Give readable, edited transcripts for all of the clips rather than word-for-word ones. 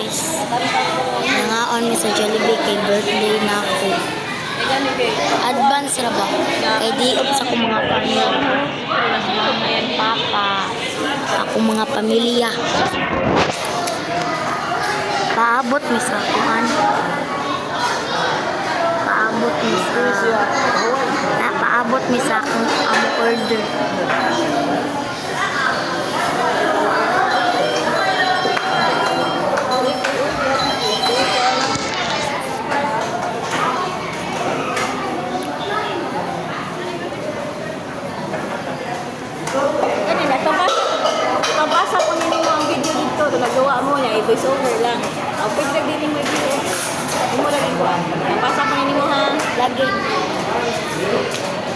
guys, nangaon mi sa Jollibee kay birthday na ako. Advance na ba? Kay diop sa akong mga pamilya. Mama and papa. Akong mga pamilya. Paabot mi sa kuan. Paabot mi sa akong order. Mabasa ko nini mo ang video dito, nagawa mo niya, i-voice over lang. Ang pwede din mo video. Mo lagi ko. Mabasa ko nini mo ha, lagi.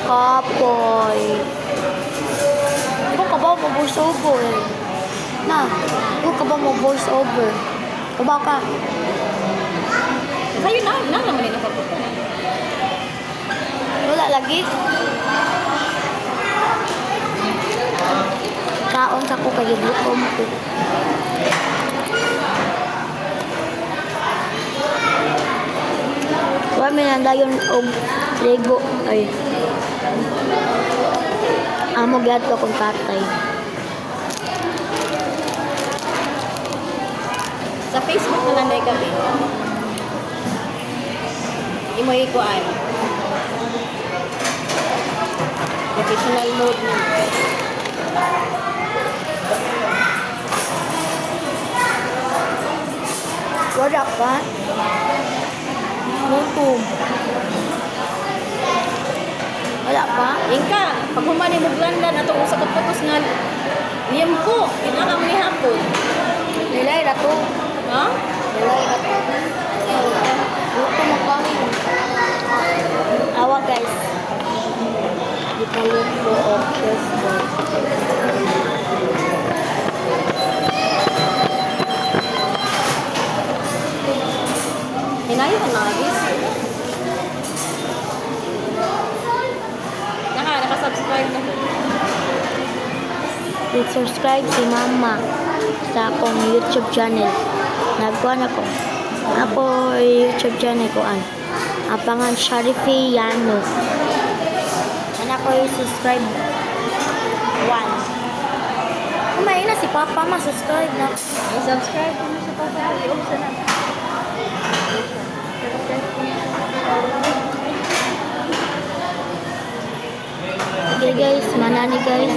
Kapoy. Ikaw ka ba mag-voice over? Na, ikaw ka ba mag-voice over? Kaba ka? Kayo na naman din napapunta na. Wala lagi? Kaon sa ko kay gutom ko. Wa may nandayon og Lego ay. Amo gyud akong tatay. Sa Facebook na lang dahil kami. Imo ikuan. Professional mode niya. Wala pa. Gutom. Wala pa. Ingka, pag humani mo glandan atong usa ka putos nga liyempo, inakam ni hapon. Nilay na to. Ha? Nilay na to. Gutom ako. Awa guys. Di pa luto of this Hinayo ka na, Agis. Naka-subscribe na. subscribe si mama sa akong YouTube channel. Nagkuhan ako. Ako YouTube channel ko an. Apangan Sharifi Yano. Anak ko subscribe 1. Kumain na si Papa ma-subscribe na. Subscribe mo sa Papa. I-opsa na. Okay guys, manani guys.